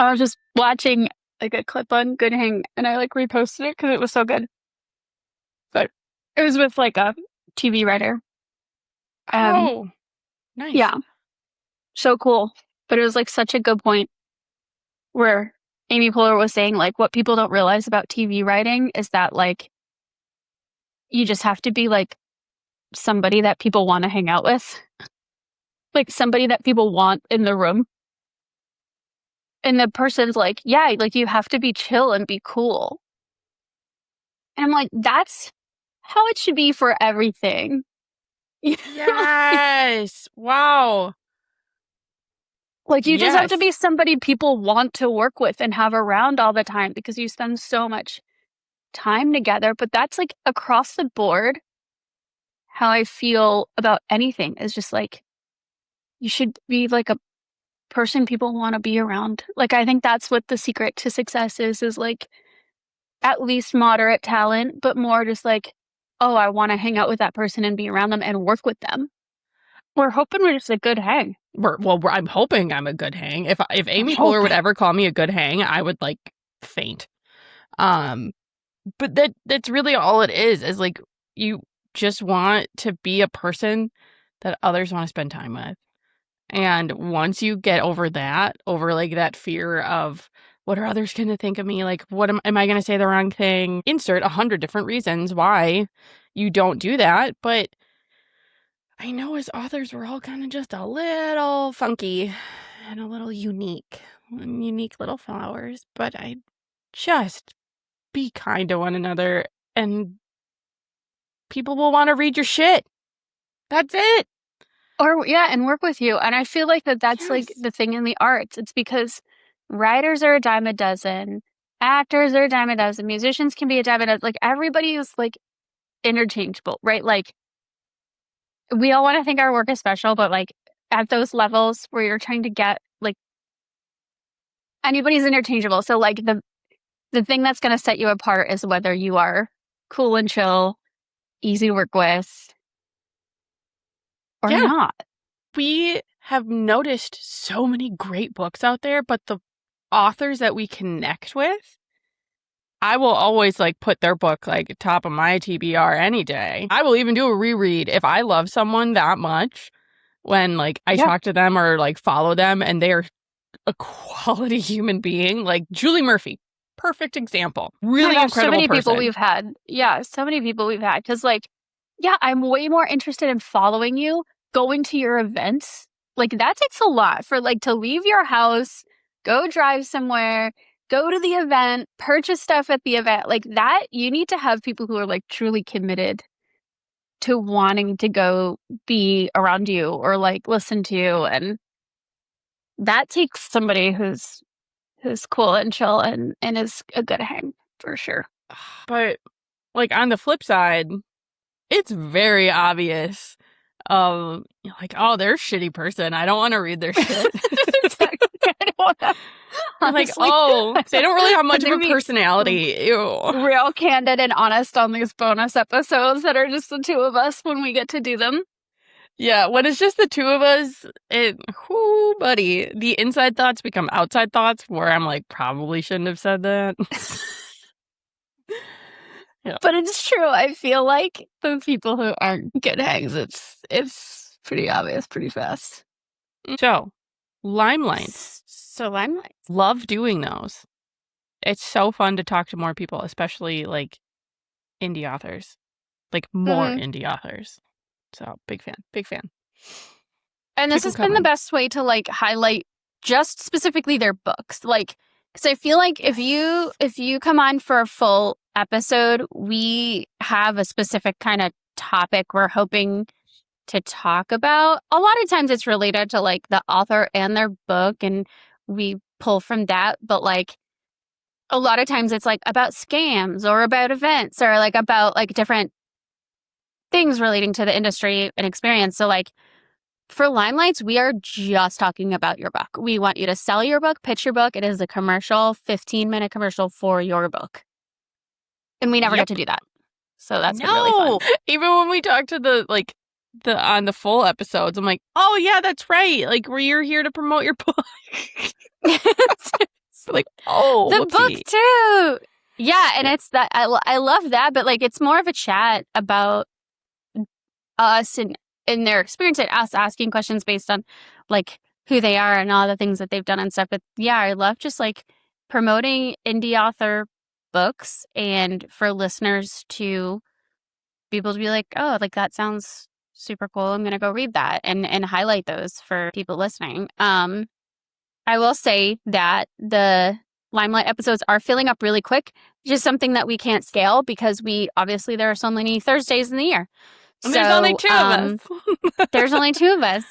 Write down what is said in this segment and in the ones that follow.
I was just watching like a clip on Good Hang and I like reposted it because it was so good. But it was with like a TV writer. Oh, nice. Yeah, so cool. But it was like such a good point where Amy Poehler was saying like what people don't realize about TV writing is that like you just have to be like somebody that people want to hang out with. Like somebody that people want in the room. And the person's like, yeah, like you have to be chill and be cool. And I'm like, that's how it should be for everything. Yes. Wow. Like you just have to Yes. be somebody people want to work with and have around all the time because you spend so much time together. But that's like across the board how I feel about anything is just like you should be like a person people want to be around. Like I think that's what the secret to success is like at least moderate talent, but more just like, oh, I want to hang out with that person and be around them and work with them. We're hoping we're just a good hang. I'm hoping I'm a good hang. If Amy hoping. Poehler would ever call me a good hang, I would like faint. But that's really all it is like you just want to be a person that others want to spend time with. And once you get over like that fear of what are others going to think of me? Like, what am I going to say the wrong thing? Insert 100 different reasons why you don't do that. But I know as authors, we're all kind of just a little funky and a little unique little flowers. But I just be kind to one another and people will want to read your shit. That's it. Or, yeah, and work with you. And I feel like that's like Yes. the thing in the arts. It's because writers are a dime a dozen, actors are a dime a dozen, musicians can be a dime a dozen. Like everybody is like interchangeable, right? Like we all want to think our work is special, but like at those levels where you're trying to get like anybody's interchangeable. So like the thing that's going to set you apart is whether you are cool and chill, easy to work with, or not. We have noticed so many great books out there, but the authors that we connect with, I will always like put their book like top of my TBR any day. I will even do a reread if I love someone that much when like I talk to them or like follow them and they're a quality human being. Like Julie Murphy, perfect example. Really incredible so many person. people we've had. Yeah, so many people we've had. Because like, yeah, I'm way more interested in following you, going to your events. Like that takes a lot for like to leave your house, go drive somewhere, go to the event, purchase stuff at the event. Like that, you need to have people who are like truly committed to wanting to go be around you or like listen to you. And that takes somebody who's cool and chill and is a good hang for sure. But like on the flip side, it's very obvious. Like, oh, they're a shitty person. I don't want to read their shit. Like, oh, they don't really have much of a personality. Ew. Real candid and honest on these bonus episodes that are just the two of us when we get to do them. Yeah, when it's just the two of us, buddy, the inside thoughts become outside thoughts where I'm like, probably shouldn't have said that. Yeah. But it's true. I feel like the people who aren't good hangs, it's pretty obvious pretty fast. So, Limelight. Limelight. Love doing those. It's so fun to talk to more people, especially like indie authors. Like more indie authors. So, big fan. And this has been the best way to like highlight just specifically their books. Like, because I feel like if you come on for a full episode, we have a specific kind of topic we're hoping to talk about. A lot of times it's related to like the author and their book and we pull from that. But like a lot of times it's like about scams or about events or like about like different things relating to the industry and experience. So like for Limelights, we are just talking about your book. We want you to sell your book, pitch your book. It is a commercial, 15-minute commercial for your book. And we never get to do that. So that's been really fun. Even when we talk to on the full episodes, I'm like, oh yeah, that's right. Like, you're here to promote your book. Like, oh, the whoopsie. book too. Yeah, and it's that I love that, but like it's more of a chat about us and their experience, and us asking questions based on like who they are and all the things that they've done and stuff. But yeah, I love just like promoting indie author books and for listeners to be able to be like, oh, like that sounds super cool. I'm gonna go read that and highlight those for people listening. I will say that the Limelight episodes are filling up really quick, just something that we can't scale because obviously there are so many Thursdays in the year. And there's only two of us. There's only two of us.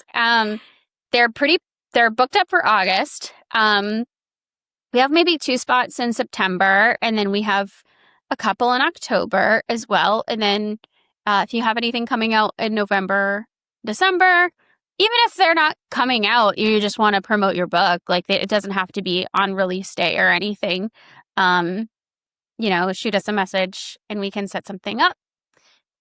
They're booked up for August. We have maybe 2 spots in September, and then we have a couple in October as well. And then if you have anything coming out in November, December, even if they're not coming out, you just want to promote your book, like it doesn't have to be on release day or anything. Shoot us a message and we can set something up.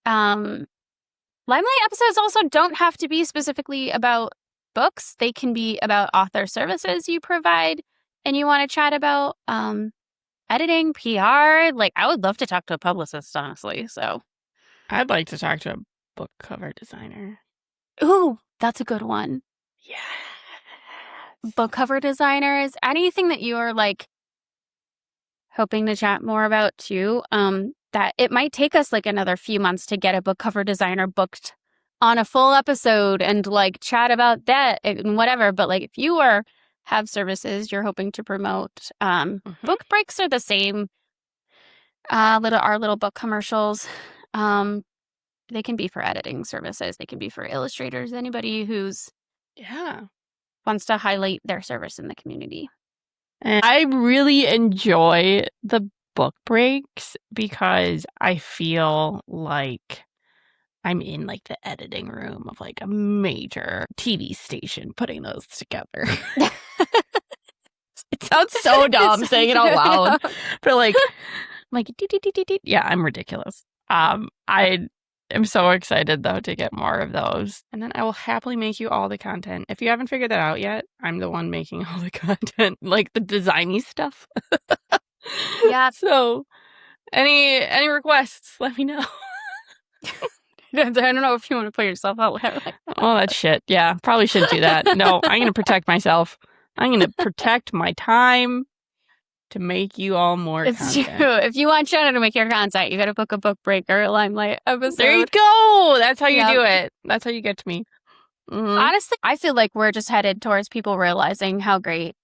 Limelight episodes also don't have to be specifically about books. They can be about author services you provide and you want to chat about editing, PR. Like, I would love to talk to a publicist, honestly. So I'd like to talk to a book cover designer. Ooh, that's a good one. Yeah. Book cover designers, anything that you're like hoping to chat more about too. That it might take us like another few months to get a book cover designer booked on a full episode and like chat about that and whatever. But like if you have services you're hoping to promote, book breaks are the same. Our little book commercials. They can be for editing services. They can be for illustrators. Anybody who's wants to highlight their service in the community. And I really enjoy the book breaks because I feel like I'm in like the editing room of like a major TV station putting those together. It sounds so dumb saying it out loud, but like yeah, I'm ridiculous. I'm so excited though to get more of those, and then I will happily make you all the content. If you haven't figured that out yet, I'm the one making all the content, like the designy stuff. Yeah. So, any requests? Let me know. I don't know if you want to put yourself out there. Oh, that's shit. Yeah, probably shouldn't do that. No, I'm gonna protect myself. I'm gonna protect my time to make you all more content. True. If you want Jenna to make your content, you got to book a book break or a Limelight episode. There you go. That's how you do it. That's how you get to me. Mm-hmm. Honestly, I feel like we're just headed towards people realizing how great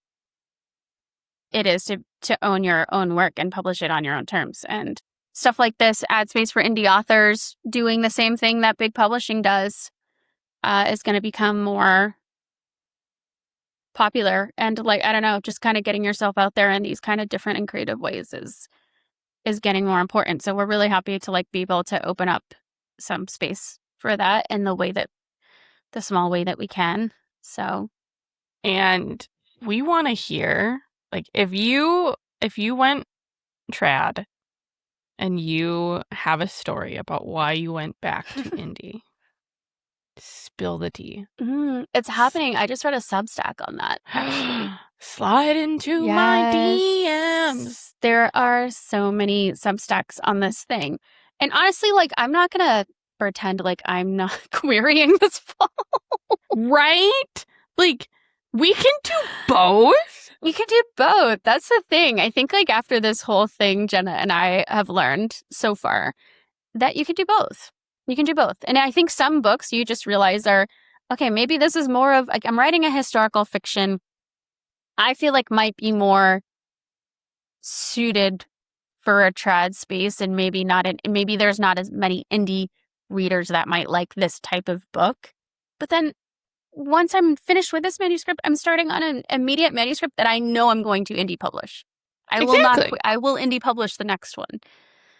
it is to own your own work and publish it on your own terms. And stuff like this, ad space for indie authors, doing the same thing that big publishing does, is going to become more popular. And like, I don't know, just kind of getting yourself out there in these kind of different and creative ways is getting more important. So we're really happy to like be able to open up some space for that in the small way that we can. So, and we want to hear like if you went trad and you have a story about why you went back to indie. Spill the tea. It's happening. I just read a Substack on that, actually. Slide into my DMs. There are so many Substacks on this thing. And honestly, like, I'm not going to pretend like I'm not querying this fall. Right? Like, we can do both. We can do both. That's the thing. I think, like, after this whole thing, Jenna and I have learned so far that you can do both. You can do both. And I think some books you just realize are, okay, maybe this is more of, like, I'm writing a historical fiction. I feel like might be more suited for a trad space and maybe there's not as many indie readers that might like this type of book. But then once I'm finished with this manuscript, I'm starting on an immediate manuscript that I know I'm going to indie publish. I will indie publish the next one.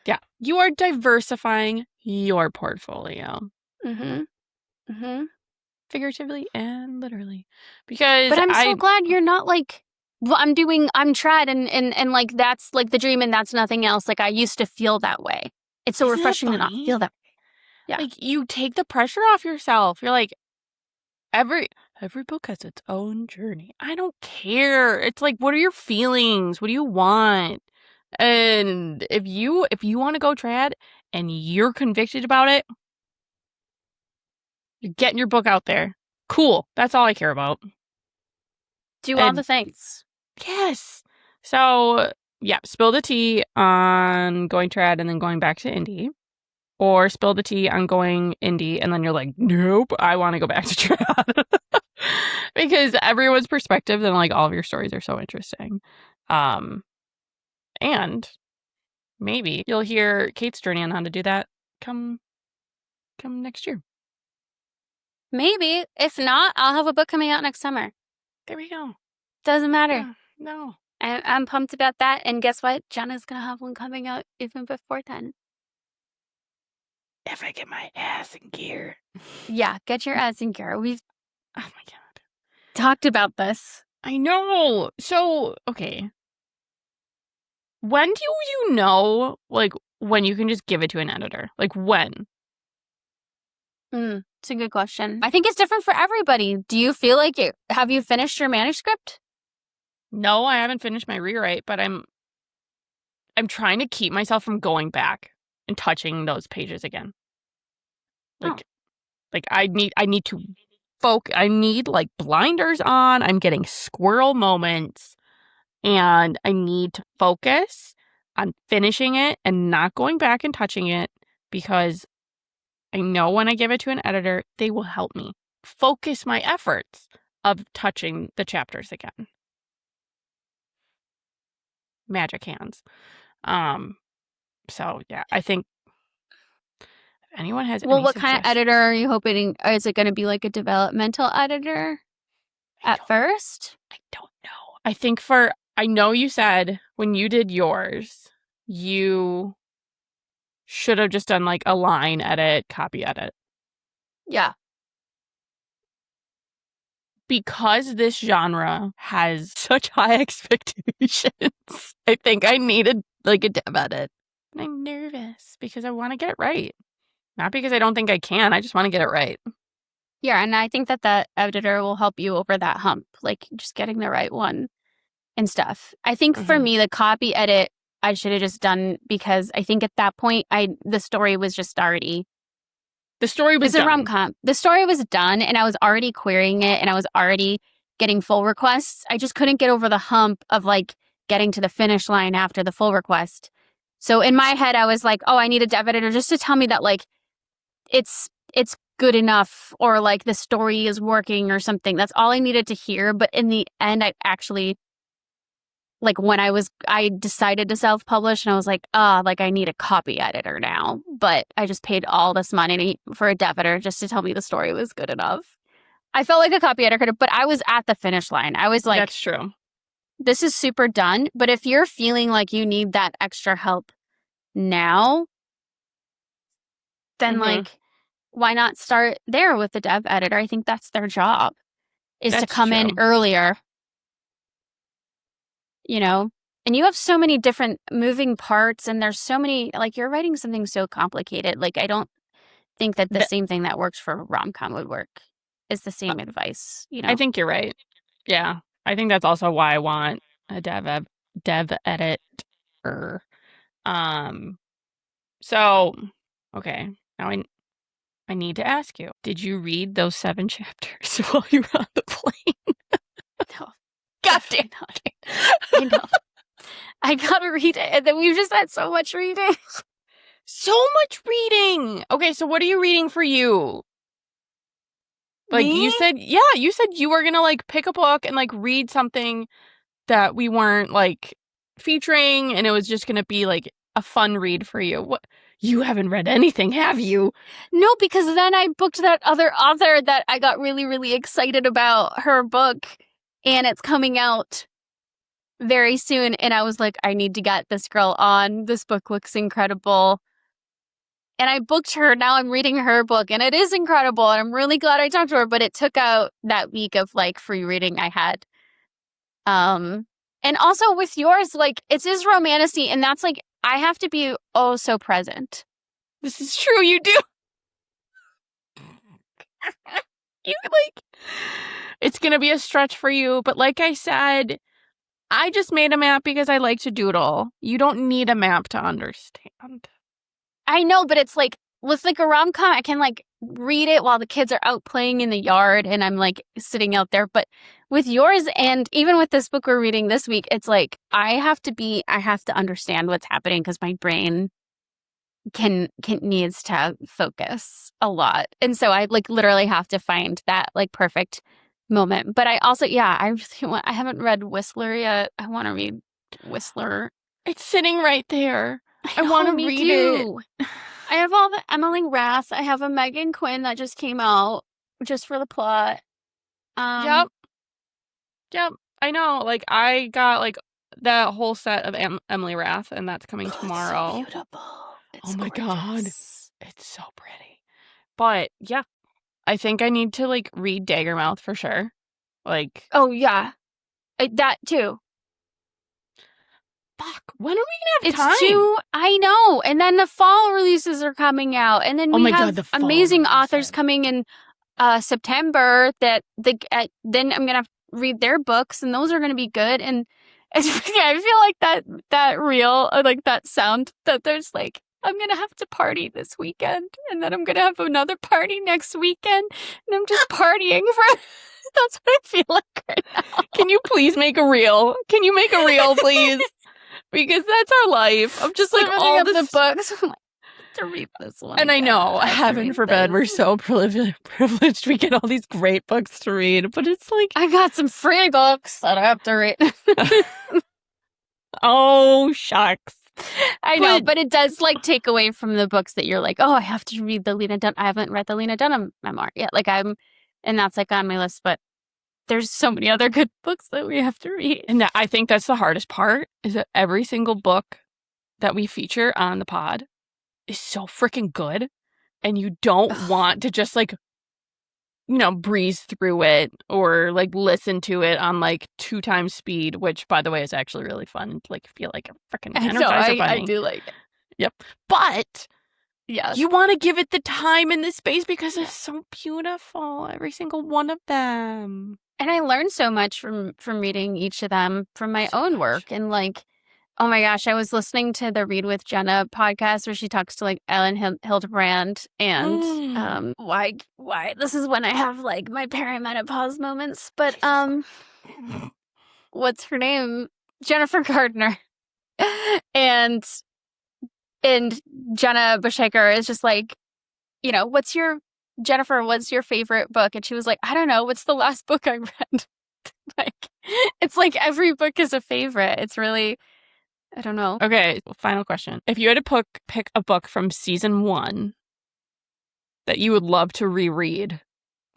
Yeah. You are diversifying your portfolio. Figuratively and literally. But I'm so glad you're not like, well, I'm trad and like that's like the dream and that's nothing else. Like I used to feel that way. It's so refreshing to not feel that way. Yeah. Like you take the pressure off yourself. You're like, every Every book has its own journey. I don't care. It's like, what are your feelings? What do you want? And if you want to go trad and you're convicted about it, you're getting your book out there. Cool. That's all I care about. Do all the things. Yes. So, yeah, spill the tea on going trad and then going back to indie. Or spill the tea on going indie and then you're like, nope, I want to go back to trad. Because everyone's perspective and like all of your stories are so interesting. And maybe you'll hear Cait's journey on how to do that come next year. Maybe. If not, I'll have a book coming out next summer. There we go. Doesn't matter. Yeah, no. I'm pumped about that. And guess what? Jenna's going to have one coming out even before then. If I get my ass in gear. Yeah, get your ass in gear. We've oh my God, talked about this. I know. So, okay. When do you know, like, when you can just give it to an editor? Like, when? It's a good question. I think it's different for everybody. Do you feel like have you finished your manuscript? No, I haven't finished my rewrite, but I'm trying to keep myself from going back and touching those pages again. Like I need to focus. I need like blinders on. I'm getting squirrel moments and I need to focus on finishing it and not going back and touching it because I know when I give it to an editor, they will help me focus my efforts of touching the chapters again. Magic hands. So yeah, I think if anyone has any what kind of editor are you hoping? Is it going to be like a developmental editor at first? I don't know. I think I know you said when you did yours, you should have just done like a line edit, copy edit. Yeah. Because this genre has such high expectations, I think I needed like a dev edit. And I'm nervous because I want to get it right. Not because I don't think I can. I just want to get it right. Yeah, and I think that editor will help you over that hump, like just getting the right one and stuff. I think for me, the copy edit, I should have just done because I think at that point, the story was just already... The story was done. It's a rom-com. The story was done, and I was already querying it, and I was already getting full requests. I just couldn't get over the hump of, like, getting to the finish line after the full request. So in my head, I was like, oh, I need a dev editor just to tell me that, like, it's good enough or, like, the story is working or something. That's all I needed to hear. But in the end, I actually... Like when I decided to self-publish and I was like, like I need a copy editor now. But I just paid all this money for a dev editor just to tell me the story was good enough. I felt like a copy editor, but I was at the finish line. I was like, that's true. This is super done. But if you're feeling like you need that extra help now, then like, why not start there with the dev editor? I think that's their job, is to come in earlier. You know, and you have so many different moving parts and there's so many, like you're writing something so complicated. Like, I don't think that the same thing that works for rom-com would work is the same advice, you know? I think you're right. Yeah. I think that's also why I want a dev editor. So, okay. Now I need to ask you, did you read those 7 chapters while you were on the plane? No. God damn it. I know. I gotta read it. And then we've just had so much reading. So much reading. Okay, so what are you reading for you? Like Me? you said you were gonna like pick a book and like read something that we weren't like featuring and it was just gonna be like a fun read for you. What? You haven't read anything, have you? No, because then I booked that other author that I got really, really excited about her book. And it's coming out very soon. And I was like, I need to get this girl on. This book looks incredible. And I booked her. Now I'm reading her book. And it is incredible. And I'm really glad I talked to her. But it took out that week of like free reading I had. And also with yours, like it is romantic-y. And that's like, I have to be oh so present. This is true. You do. You like... it's going to be a stretch for you. But like I said, I just made a map because I like to doodle. You don't need a map to understand. I know, but it's like, with like a rom-com, I can like read it while the kids are out playing in the yard and I'm like sitting out there. But with yours, and even with this book we're reading this week, it's like I have to understand what's happening because my brain can needs to focus a lot. And so I like literally have to find that like perfect moment. But I also, I haven't read Whistler yet. I want to read Whistler. It's sitting right there. I want to read it. I have all the Emily Rath. I have a Megan Quinn that just came out just for the plot. Yep. I know. Like I got like that whole set of Emily Rath, and that's coming tomorrow. It's so beautiful. It's gorgeous. God, it's so pretty. But yeah, I think I need to like read Daggermouth for sure. Like, oh yeah, that too. Fuck, when are we gonna have time? I know. And then the fall releases are coming out, and then we have amazing authors coming in September that then I'm gonna have to read their books, and those are gonna be good. And I feel like that reel, or like that sound, that there's like, I'm gonna have to party this weekend, and then I'm gonna have another party next weekend, and I'm just partying for. That's what I feel like right now. Can you please make a reel? Can you make a reel, please? Because that's our life. I'm just like all the books. To read this one. And I know, heaven forbid, we're so privileged we get all these great books to read, but it's like, I got some free books that I have to read. Oh, shucks. I know, but it does like take away from the books that you're like, oh, I have to read the Lena Dunham. I haven't read the Lena Dunham memoir yet. Like and that's like on my list, but there's so many other good books that we have to read. And I think that's the hardest part, is that every single book that we feature on the pod is so freaking good, and you don't want to just like, breeze through it or like listen to it on like 2 times speed, which by the way is actually really fun and like feel like a freaking Energizer bunny. I do like it. Yep. But yes, you want to give it the time and the space because it's so beautiful, every single one of them. And I learned so much from reading each of them from my own work. And like, oh my gosh, I was listening to the Read with Jenna podcast where she talks to like Ellen Hildebrand and why this is when I have like my perimenopause moments. But what's her name? Jennifer Gardner. and Jenna Bushaker is just like, what's your favorite book? And she was like, I don't know, what's the last book I read? Like, it's like every book is a favorite. It's really, I don't know. Okay, final question. If you had to pick a book from season 1 that you would love to reread,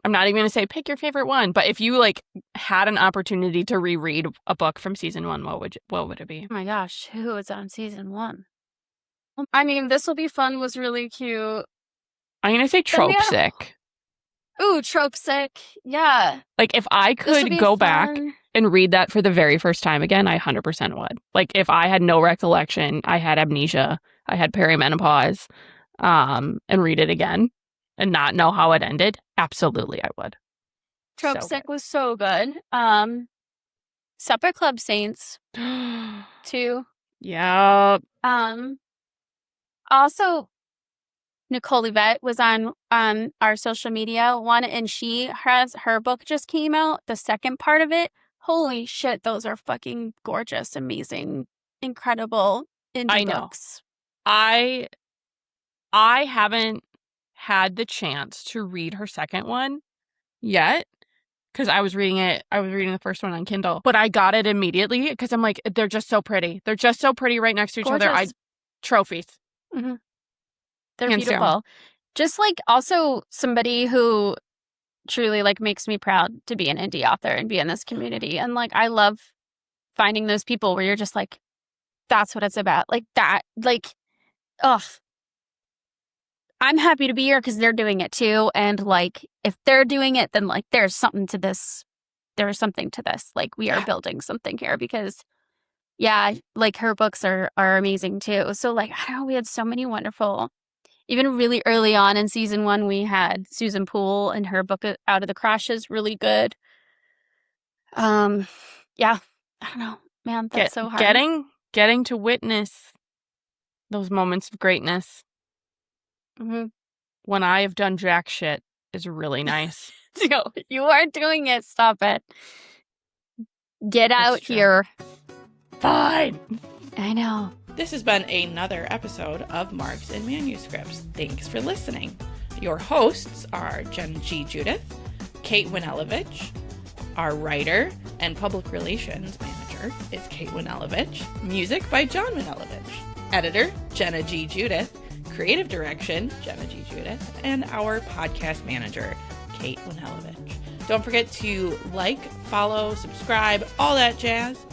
I'm not even going to say pick your favorite one, but if you like had an opportunity to reread a book from season 1, what would it be? Oh my gosh, who was on season 1? I mean, This Will Be Fun was really cute. I'm going to say Trope Sick. Ooh, Trope Sick. Yeah. Like, if I could go back and read that for the very first time again, I 100% would. Like, if I had no recollection, I had amnesia, I had perimenopause, and read it again and not know how it ended, absolutely I would. Trope Sick was so good. Supper Club Saints, too. Yeah. Also, Nicole Yvette was on our social media one, and her book just came out, the second part of it. Holy shit, those are fucking gorgeous, amazing, incredible indie books. I haven't had the chance to read her second one yet because I was reading the first one on Kindle, but I got it immediately because I'm like, they're just so pretty. They're just so pretty right next to each other. Trophies. Mm-hmm. They're beautiful. Down. Just like also somebody who truly like makes me proud to be an indie author and be in this community. And like, I love finding those people where you're just like, that's what it's about. Like that, like, ugh. I'm happy to be here because they're doing it too. And like, if they're doing it, then like, there's something to this. There's something to this. Like, we are building something here because, yeah, like her books are amazing too. So like, I don't know, we had so many wonderful. Even really early on in season 1, we had Susan Poole and her book Out of the Crashes, really good. Yeah. I don't know. Man, that's so hard. Getting to witness those moments of greatness when I have done jack shit is really nice. You are doing it. Stop it. Get out here. Fine. I know. This has been another episode of Marks and Manuscripts. Thanks for listening. Your hosts are Jen G. Judith, Cait Winelovich. Our writer and public relations manager is Cait Winelovich. Music by John Winelovich. Editor, Jenna G. Judith. Creative direction, Jenna G. Judith. And our podcast manager, Cait Winelovich. Don't forget to like, follow, subscribe, all that jazz.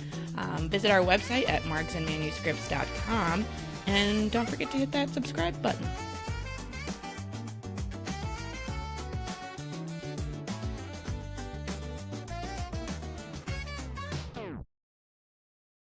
Visit our website at marksandmanuscripts.com. And don't forget to hit that subscribe button.